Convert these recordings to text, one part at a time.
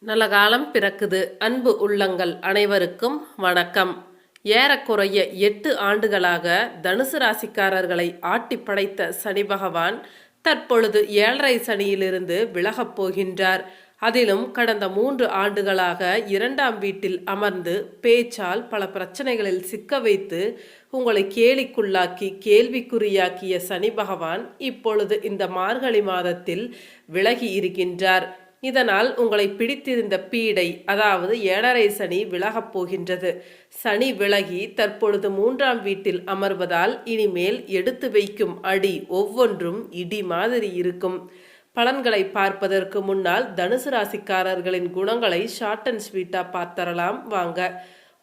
நல்ல காலம் பிறக்குது. அன்பு உள்ளங்கள் அனைவருக்கும் வணக்கம். ஏறக்குறைய 8 ஆண்டுகளாக தனுசு ராசிக்காரர்களை ஆட்டி படைத்த சனி பகவான் தற்பொழுது 7.5 சனியிலிருந்து விலகப் போகின்றார். அதிலும் கடந்த 3 ஆண்டுகளாக 2ஆம் வீட்டில் அமர்ந்து பேச்சால் பல பிரச்சனைகளில் சிக்க வைத்து உங்களை கேலிக்குள்ளாக்கி கேள்விக்குறியாக்கிய சனி பகவான் இப்பொழுது இந்த மார்கழி மாதத்தில் விலகி இருக்கின்றார். இதனால் உங்களை பிடித்திருந்த பீடை, அதாவது 7.5 சனி விலகப் போகின்றது. சனி விலகி தற்பொழுது 3ஆம் வீட்டில் அமர்வதால் இனிமேல் எடுத்து வைக்கும் அடி ஒவ்வொன்றும் இடி மாதிரி இருக்கும். பலன்களை பார்ப்பதற்கு முன்னால் தனுசு ராசிக்காரர்களின் குணங்களை ஷார்ட் அண்ட் ஸ்வீட்டா பார்த்தரலாம் வாங்க.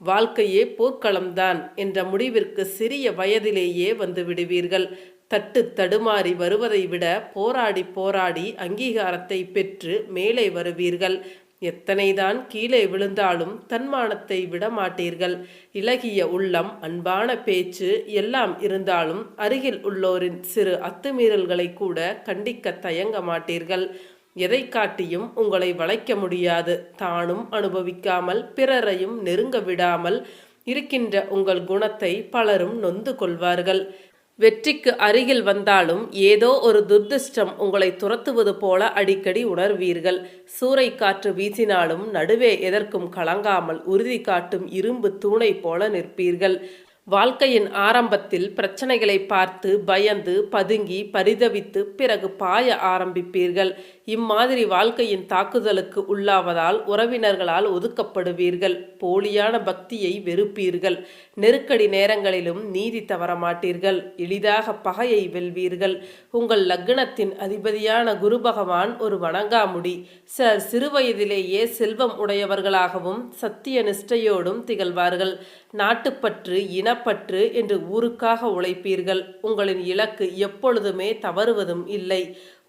வாழ்க்கையே போர்க்களம்தான் என்ற முடிவிற்கு சிறிய வயதிலேயே வந்து விடுவீர்கள். தட்டு தடுமாறி வருவதை விட போராடி போராடி அங்கீகாரத்தை பெற்று மேலே வருவீர்கள். எத்தனைதான் கீழே விழுந்தாலும் தன்மானத்தை விடமாட்டீர்கள். இளகிய உள்ளம், அன்பான பேச்சு எல்லாம் இருந்தாலும் அருகில் உள்ளோரின் சிறு அத்துமீறல்களை கூட கண்டிக்க தயங்க மாட்டீர்கள். எதை காட்டியும் உங்களை வளைக்க முடியாது. தானும் அனுபவிக்காமல் பிறரையும் நெருங்க விடாமல் இருக்கின்ற உங்கள் குணத்தை பலரும் நொந்து கொள்வார்கள். வெற்றிக்கு அருகில் வந்தாலும் ஏதோ ஒரு துர்திஷ்டம் உங்களை துரத்துவது போல அடிக்கடி உணர்வீர்கள். சூறை காற்று வீசினாலும் நடுவே எதற்கும் கலங்காமல் உறுதி காட்டும் இரும்பு தூணை போல நிற்பீர்கள். வாழ்க்கையின் ஆரம்பத்தில் பிரச்சனைகளை பார்த்து பயந்து பதுங்கி பரிதவித்து பிறகு பாய ஆரம்பிப்பீர்கள். இம்மாதிரி வாழ்க்கையின் தாக்குதலுக்கு உள்ளாவதால் உறவினர்களால் ஒதுக்கப்படுவீர்கள். போலியான பக்தியை வெறுப்பீர்கள். நெருக்கடி நேரங்களிலும் நீதி தவற மாட்டீர்கள். எளிதாக பகையை வெல்வீர்கள். உங்கள் லக்னத்தின் அதிபதியான குரு பகவான் ஒரு வணங்காமுடி. சிலர் சிறுவயதிலேயே செல்வம் உடையவர்களாகவும் சத்திய நிஷ்டையோடும் திகழ்வார்கள். நாட்டுப்பற்று, இனப்பற்று என்று ஊருக்காக உழைப்பீர்கள். உங்களின் இலக்கு எப்பொழுதுமே தவறுவதும் இல்லை.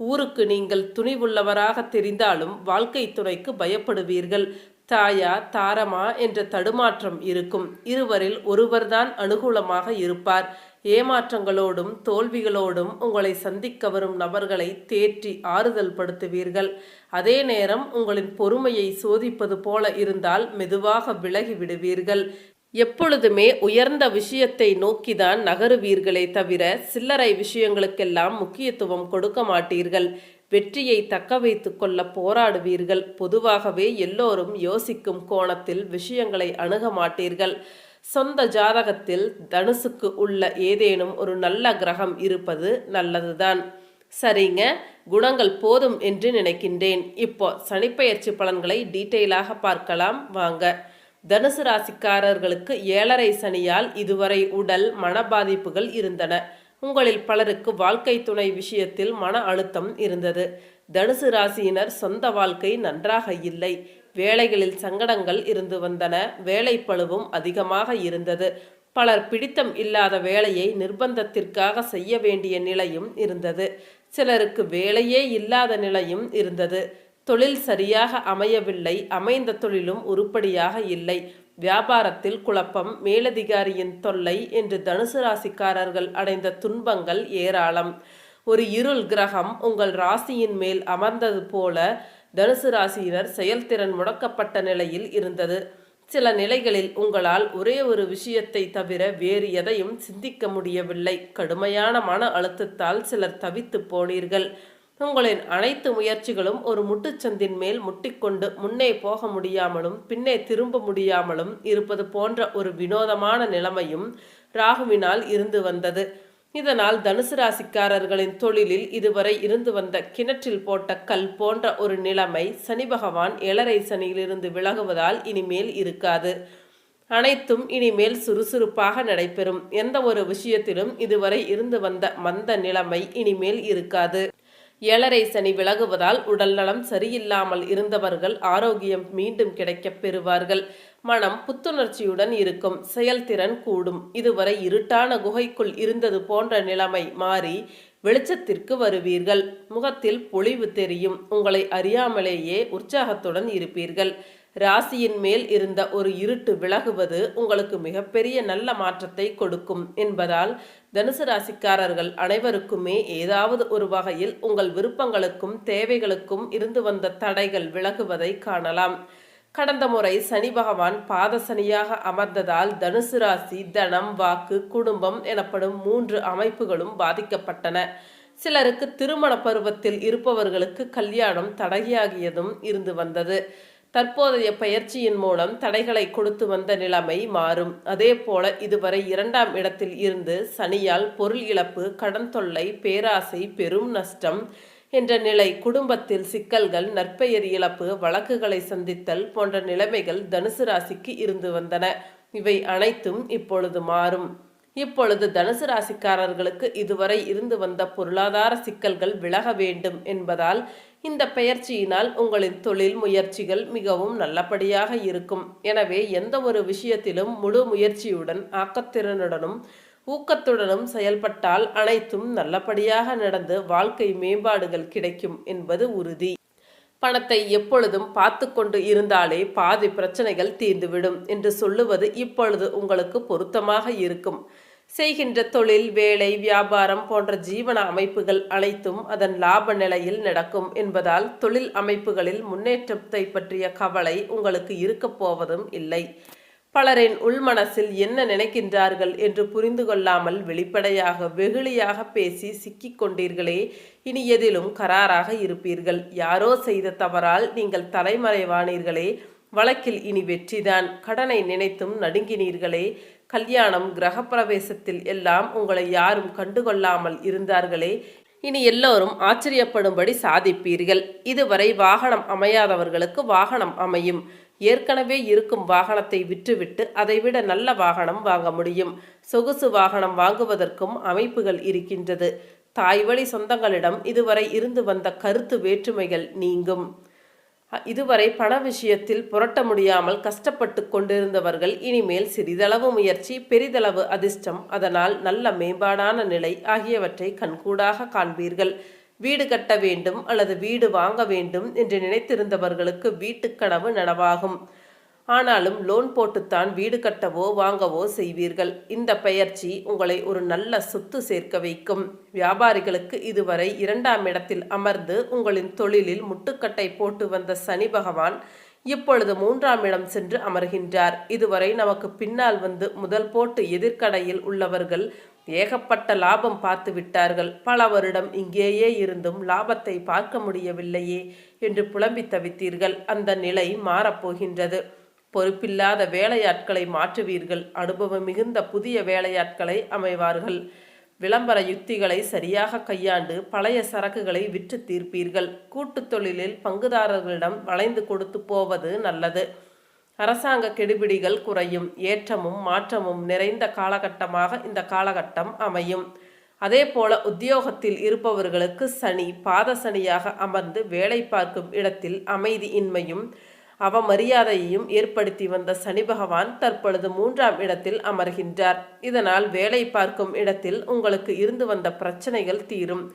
ஊருக்கு நீங்கள் துணிவுள்ளவராக தெரிந்தாலும் வாழ்க்கை துணைக்கு பயப்படுவீர்கள். தாயா தாரமா என்ற தடுமாற்றம் இருக்கும். இருவரில் ஒருவர்தான் அனுகூலமாக இருப்பார். ஏமாற்றங்களோடும் தோல்விகளோடும் உங்களை சந்திக்க வரும் நபர்களை தேற்றி ஆறுதல் படுத்துவீர்கள். அதே நேரம் உங்களின் பொறுமையை சோதிப்பது போல இருந்தால் மெதுவாக விலகி விடுவீர்கள். எப்பொழுதுமே உயர்ந்த விஷயத்தை நோக்கிதான் நகருவீர்களே தவிர சில்லறை விஷயங்களுக்கெல்லாம் முக்கியத்துவம் கொடுக்க மாட்டீர்கள். வெற்றியை தக்க வைத்து கொள்ள போராடுவீர்கள். பொதுவாகவே எல்லோரும் யோசிக்கும் கோணத்தில் விஷயங்களை அணுக மாட்டீர்கள். சொந்த ஜாதகத்தில் தனுசுக்கு உள்ள ஏதேனும் ஒரு நல்ல கிரகம் இருப்பது நல்லதுதான். சரிங்க, குணங்கள் போதும் என்று நினைக்கின்றேன். இப்போ சனிப்பெயர்ச்சி பலன்களை டீட்டெயிலாக பார்க்கலாம் வாங்க. தனுசு ராசிக்காரர்களுக்கு 7.5 சனியால் இதுவரை உடல் மன பாதிப்புகள் இருந்தன. உங்களில் பலருக்கு வாழ்க்கை துணை விஷயத்தில் மன அழுத்தம் இருந்தது. தனுசு ராசியினர் சொந்த வாழ்க்கை நன்றாக இல்லை. வேலைகளில் சங்கடங்கள் இருந்து வந்தன. வேலைப்பளுவும் அதிகமாக இருந்தது. பலர் பிடித்தம் இல்லாத வேலையை நிர்பந்தத்திற்காக செய்ய வேண்டிய நிலையும் இருந்தது. சிலருக்கு வேலையே இல்லாத நிலையும் இருந்தது. தொழில் சரியாக அமையவில்லை. அமைந்த தொழிலும் உருப்படியாக இல்லை. வியாபாரத்தில் குழப்பம், மேலதிகாரியின் தொல்லை என்று தனுசு ராசிக்காரர்கள் அடைந்த துன்பங்கள் ஏராளம். ஒரு இருள் கிரகம் உங்கள் ராசியின் மேல் அமர்ந்தது போல தனுசு ராசியினர் செயல்திறன் முடக்கப்பட்ட நிலையில் இருந்தது. சில நிலைகளில் உங்களால் ஒரே ஒரு விஷயத்தை தவிர வேறு எதையும் சிந்திக்க முடியவில்லை. கடுமையான மன அழுத்தத்தால் சிலர் தவித்து போனீர்கள். உங்களின் அனைத்து முயற்சிகளும் ஒரு முட்டுச்சந்தின் மேல் முட்டிக்கொண்டு முன்னே போக முடியாமலும் பின்னே திரும்ப முடியாமலும் இருப்பது போன்ற ஒரு வினோதமான நிலைமையும் ராகுவினால் இருந்து வந்தது. இதனால் தனுசு ராசிக்காரர்களின் தொழிலில் இதுவரை இருந்து வந்த கிணற்றில் போட்ட கல் போன்ற ஒரு நிலைமை சனி பகவான் 7.5 சனியிலிருந்து விலகுவதால் இனிமேல் இருக்காது. அனைத்தும் இனிமேல் சுறுசுறுப்பாக நடைபெறும். எந்த ஒரு விஷயத்திலும் இதுவரை இருந்து வந்த மந்த நிலைமை இனிமேல் இருக்காது. 7.5 சனி விலகுவதால் உடல் நலம் சரியில்லாமல் இருந்தவர்கள் ஆரோக்கியம் மீண்டும் கிடைக்கப் பெறுவார்கள். மனம் புத்துணர்ச்சியுடன் இருக்கும். செயல்திறன் கூடும். இதுவரை இருட்டான குகைக்குள் இருந்தது போன்ற நிலைமை மாறி வெளிச்சத்திற்கு வருவீர்கள். முகத்தில் பொலிவு தெரியும். உங்களை அறியாமலேயே உற்சாகத்துடன் இருப்பீர்கள். ராசியின் மேல் இருந்த ஒரு இருட்டு விலகுவது உங்களுக்கு மிகப்பெரிய நல்ல மாற்றத்தை கொடுக்கும் என்பதால் தனுசு ராசிக்காரர்கள் அனைவருக்குமே ஏதாவது ஒரு வகையில் உங்கள் விருப்பங்களுக்கும் தேவைகளுக்கும் இருந்து வந்த தடைகள் விலகுவதை காணலாம். கடந்த முறை சனி பகவான் பாதசனியாக அமர்ந்ததால் தனுசு ராசி தனம், வாக்கு, குடும்பம் எனப்படும் 3 அமைப்புகளும் பாதிக்கப்பட்டன. சிலருக்கு திருமண பருவத்தில் இருப்பவர்களுக்கு கல்யாணம் தடையாகியதும் இருந்து வந்தது. தற்போதைய பயிற்சியின் மூலம் தடைகளை கொடுத்து வந்த நிலைமை மாறும். அதே போல இதுவரை 2ஆம் இடத்தில் இருந்து சனியால் பொருள் இழப்பு, கடன் தொல்லை, பேராசை, பெரும் நஷ்டம் என்ற நிலை, குடும்பத்தில் சிக்கல்கள், நற்பெயர் இழப்பு, வழக்குகளை சந்தித்தல் போன்ற நிலைமைகள் தனுசு ராசிக்கு இருந்து வந்தன. இவை அனைத்தும் இப்பொழுது மாறும். இப்பொழுது தனுசு ராசிக்காரர்களுக்கு இதுவரை இருந்து வந்த பொருளாதார சிக்கல்கள் விலக வேண்டும் என்பதால் இந்த பெயர்ச்சியினால் உங்களின் தொழில் முயற்சிகள் மிகவும் நல்லபடியாக இருக்கும். எனவே எந்த ஒரு விஷயத்திலும் முழு முயற்சியுடன், ஆக்கத்திறனுடனும் ஊக்கத்துடனும் செயல்பட்டால் அனைத்தும் நல்லபடியாக நடந்து வாழ்க்கை மேம்பாடுகள் கிடைக்கும் என்பது உறுதி. பணத்தை எப்பொழுதும் பார்த்து கொண்டு இருந்தாலே பாதி பிரச்சனைகள் தீர்ந்துவிடும் என்று சொல்லுவது இப்பொழுது உங்களுக்கு பொருத்தமாக இருக்கும். செய்கின்ற தொழில், வேலை, வியாபாரம் போன்ற ஜீவன அமைப்புகள் அனைத்தும் அதன் லாப நிலையில் நடக்கும் என்பதால் தொழில் அமைப்புகளில் முன்னேற்றத்தை பற்றிய கவலை உங்களுக்கு இருக்கப் போவதும் இல்லை. பலரின் உள்மனசில் என்ன நினைக்கின்றார்கள் என்று புரிந்து கொள்ளாமல் வெளிப்படையாக வெகுளியாக பேசி சிக்கிக் கொண்டீர்களே, இனி எதிலும் கராராக இருப்பீர்கள். யாரோ செய்த தவறால் நீங்கள் தலைமறைவானீர்களே, வழக்கில் இனி வெற்றிதான். கடனை நினைத்தும் நடுங்கினீர்களே, கல்யாணம், கிரகப்பிரவேசத்தில் எல்லாம் உங்களை யாரும் கண்டுகொள்ளாமல் இருந்தார்களே, இனி எல்லோரும் ஆச்சரியப்படும்படி சாதிப்பீர்கள். இதுவரை வாகனம் அமையாதவர்களுக்கு வாகனம் அமையும். ஏற்கனவே இருக்கும் வாகனத்தை விற்றுவிட்டு அதைவிட நல்ல வாகனம் வாங்க முடியும். சொகுசு வாகனம் வாங்குவதற்கும் அமைப்புகள் இருக்கின்றது. தாய்வழி சொந்தங்களிடம் இதுவரை இருந்து வந்த கருத்து வேற்றுமைகள் நீங்கும். இதுவரை பண விஷயத்தில் புரட்ட முடியாமல் கஷ்டப்பட்டு கொண்டிருந்தவர்கள் இனிமேல் சிறிதளவு முயற்சி, பெரிதளவு அதிர்ஷ்டம், அதனால் நல்ல மேம்பாடான நிலை ஆகியவற்றை கண்கூடாக காண்பீர்கள். வீடு கட்ட வேண்டும் அல்லது வீடு வாங்க வேண்டும் என்று நினைத்திருந்தவர்களுக்கு வீட்டுக்கனவு நனவாகும். ஆனாலும் லோன் போட்டுத்தான் வீடு கட்டவோ வாங்கவோ செய்வீர்கள். இந்த பெயர்ச்சி உங்களை ஒரு நல்ல சொத்து சேர்க்க வைக்கும். வியாபாரிகளுக்கு இதுவரை 2ஆம் இடத்தில் அமர்ந்து உங்களின் தொழிலில் முட்டுக்கட்டை போட்டு வந்த சனி பகவான் இப்பொழுது 3ஆம் இடம் சென்று அமர்கின்றார். இதுவரை நமக்கு பின்னால் வந்து முதல் போட்டு எதிர்கடையில் உள்ளவர்கள் ஏகப்பட்ட லாபம் பார்த்து விட்டார்கள். பல வருடம் இங்கேயே இருந்தும் லாபத்தை பார்க்க முடியவில்லையே என்று புலம்பி தவித்தீர்கள். அந்த நிலை மாறப்போகின்றது. பொறுப்பில்லாத வேலையாட்களை மாற்றுவீர்கள். அனுபவம் மிகுந்த புதிய வேலையாட்களை அமைவார்கள். விளம்பர யுக்திகளை சரியாக கையாண்டு பழைய சரக்குகளை விற்று தீர்ப்பீர்கள். கூட்டுத் தொழிலில் பங்குதாரர்களிடம் வளைந்து கொடுத்து போவது நல்லது. அரசாங்க கெடுபிடிகள் குறையும். ஏற்றமும் மாற்றமும் நிறைந்த காலகட்டமாக இந்த காலகட்டம் அமையும். அதே போல உத்தியோகத்தில் இருப்பவர்களுக்கு சனி பாதசனியாக அமர்ந்து வேலை பார்க்கும் இடத்தில் அமைதியின்மையும் அவமரியாதையையும் ஏற்படுத்தி வந்த சனி பகவான் தற்பொழுது 3ஆம் இடத்தில் அமர்கின்றார். இதனால் வேலை பார்க்கும் இடத்தில் உங்களுக்கு இருந்து வந்த பிரச்சனைகள் தீரும்.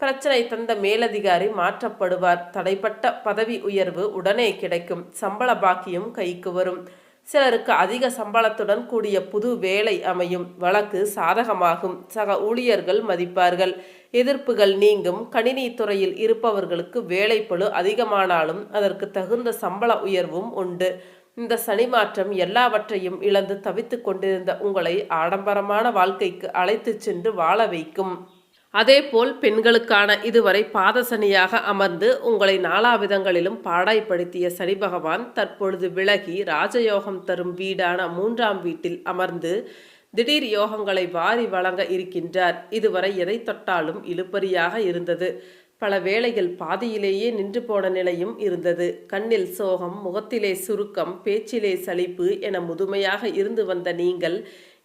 பிரச்சனை தந்த மேலதிகாரி மாற்றப்படுவார். தடைப்பட்ட பதவி உயர்வு உடனே கிடைக்கும். சம்பள பாக்கியம் கைக்கு வரும். சிலருக்கு அதிக சம்பளத்துடன் கூடிய புது வேலை அமையும். வழக்கு சாதகமாகும். சக ஊழியர்கள் மதிப்பார்கள். எதிர்ப்புகள் நீங்கும். கணினி துறையில் இருப்பவர்களுக்கு வேலைப்பளு அதிகமானாலும் அதற்கு தகுந்த சம்பள உயர்வும் உண்டு. இந்த சனி மாற்றம் எல்லாவற்றையும் இழந்து தவித்து கொண்டிருந்த உங்களை ஆடம்பரமான வாழ்க்கைக்கு அழைத்து சென்று வாழ வைக்கும். அதேபோல் பெண்களுக்கான இதுவரை பாதசனியாக அமர்ந்து உங்களை நாலாவிதங்களிலும் பாடாய்ப்படுத்திய சனி பகவான் தற்பொழுது விலகி ராஜயோகம் தரும் வீடான 3ஆம் வீட்டில் அமர்ந்து திடீர் யோகங்களை வாரி வழங்க இருக்கின்றார். இதுவரை எதை தொட்டாலும் இழுபறியாக இருந்தது. பல வேளைகள் பாதியிலேயே நின்று போன நிலையும் இருந்தது. கண்ணில் சோகம், முகத்திலே சுருக்கம், பேச்சிலே சலிப்பு என முதுமையாக இருந்து வந்த நீங்கள்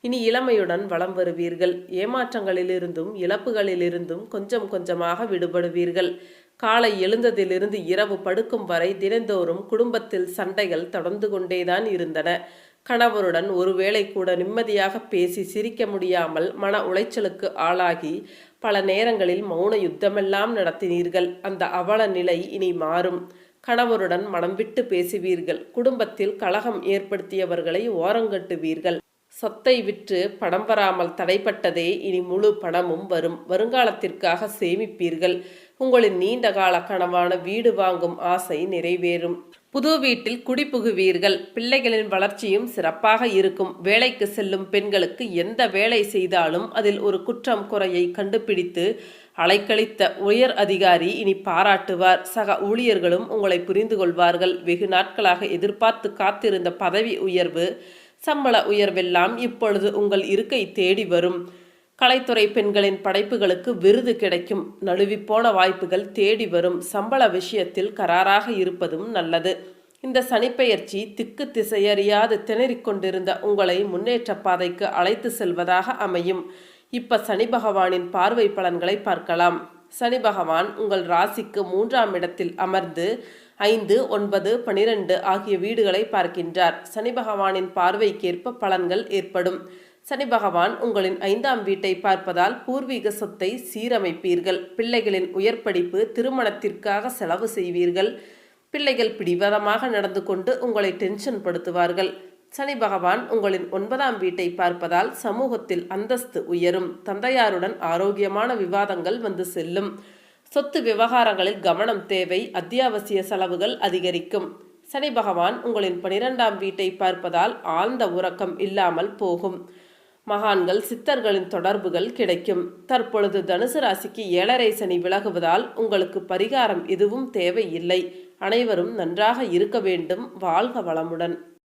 இனி இளமையுடன் வலம் வருவீர்கள். ஏமாற்றங்களிலிருந்தும் இழப்புகளிலிருந்தும் கொஞ்சம் கொஞ்சமாக விடுபடுவீர்கள். காலை எழுந்ததிலிருந்து இரவு படுக்கும் வரை தினந்தோறும் குடும்பத்தில் சண்டைகள் தொடர்ந்து கொண்டேதான் இருந்தன. கணவருடன் ஒருவேளை கூட நிம்மதியாக பேசி சிரிக்க முடியாமல் மன உளைச்சலுக்கு ஆளாகி பல நேரங்களில் மௌன யுத்தமெல்லாம் நடத்தினீர்கள். அந்த அவல நிலை இனி மாறும். கணவருடன் மனம் விட்டு பேசுவீர்கள். குடும்பத்தில் கலகம் ஏற்படுத்தியவர்களை ஓரங்கட்டுவீர்கள். சொத்தை விற்று பணம் வராமல் தடைப்பட்டதே இனி முழு பணமும் வரும். வருங்காலத்திற்காக சேமிப்பீர்கள். உங்களின் நீண்ட கால கனவான வீடு வாங்கும் ஆசை நிறைவேறும். புது வீட்டில் குடிபுகுவீர்கள். பிள்ளைகளின் வளர்ச்சியும் சிறப்பாக இருக்கும். வேலைக்கு செல்லும் பெண்களுக்கு எந்த வேலை செய்தாலும் அதில் ஒரு குற்றம் குறையை கண்டுபிடித்து அலைக்கழித்த உயர் அதிகாரி இனி பாராட்டுவார். சக ஊழியர்களும் உங்களை புரிந்து கொள்வார்கள். வெகு நாட்களாக எதிர்பார்த்து காத்திருந்த பதவி உயர்வு, சம்பள உயர்வெல்லாம் இப்பொழுது உங்கள் இருக்கை தேடி வரும். கலைத்துறை பெண்களின் படைப்புகளுக்கு விருது கிடைக்கும். நழுவிப்போன வாய்ப்புகள் தேடி வரும். சம்பள விஷயத்தில் கராராக இருப்பதும் நல்லது. இந்த சனிப்பெயர்ச்சி திக்கு திசையறியாது திணறிக் கொண்டிருந்த உங்களை முன்னேற்ற பாதைக்கு அழைத்து செல்வதாக அமையும். இப்ப சனி பகவானின் பார்வை பலன்களை பார்க்கலாம். சனி பகவான் உங்கள் ராசிக்கு 3ஆம் இடத்தில் அமர்ந்து 5, 9, 12 ஆகிய வீடுகளை பார்க்கின்றார். சனி பகவானின் பார்வைக்கேற்ப பலன்கள் ஏற்படும். சனி பகவான் உங்களின் 5ஆம் வீட்டை பார்ப்பதால் பூர்வீக சொத்தை சீரமைப்பீர்கள். பிள்ளைகளின் உயர்படிப்பு, திருமணத்திற்காக செலவு செய்வீர்கள். பிள்ளைகள் பிடிவாதமாக நடந்து கொண்டு உங்களை டென்ஷன் படுத்துவார்கள். சனி பகவான் உங்களின் 9ஆம் வீட்டை பார்ப்பதால் சமூகத்தில் அந்தஸ்து உயரும். தந்தையாருடன் ஆரோக்கியமான விவாதங்கள் வந்து செல்லும். சொத்து விவகாரங்களில் கவனம் தேவை. அத்தியாவசிய செலவுகள் அதிகரிக்கும். சனி பகவான் உங்களின் 12ஆம் வீட்டை பார்ப்பதால் ஆழ்ந்த உறக்கம் இல்லாமல் போகும். மகான்கள், சித்தர்களின் தொடர்புகள் கிடைக்கும். தற்பொழுது தனுசு ராசிக்கு 7.5 சனி விலகுவதால் உங்களுக்கு பரிகாரம் எதுவும் தேவையில்லை. அனைவரும் நன்றாக இருக்க வேண்டும். வாழ்க வளமுடன்.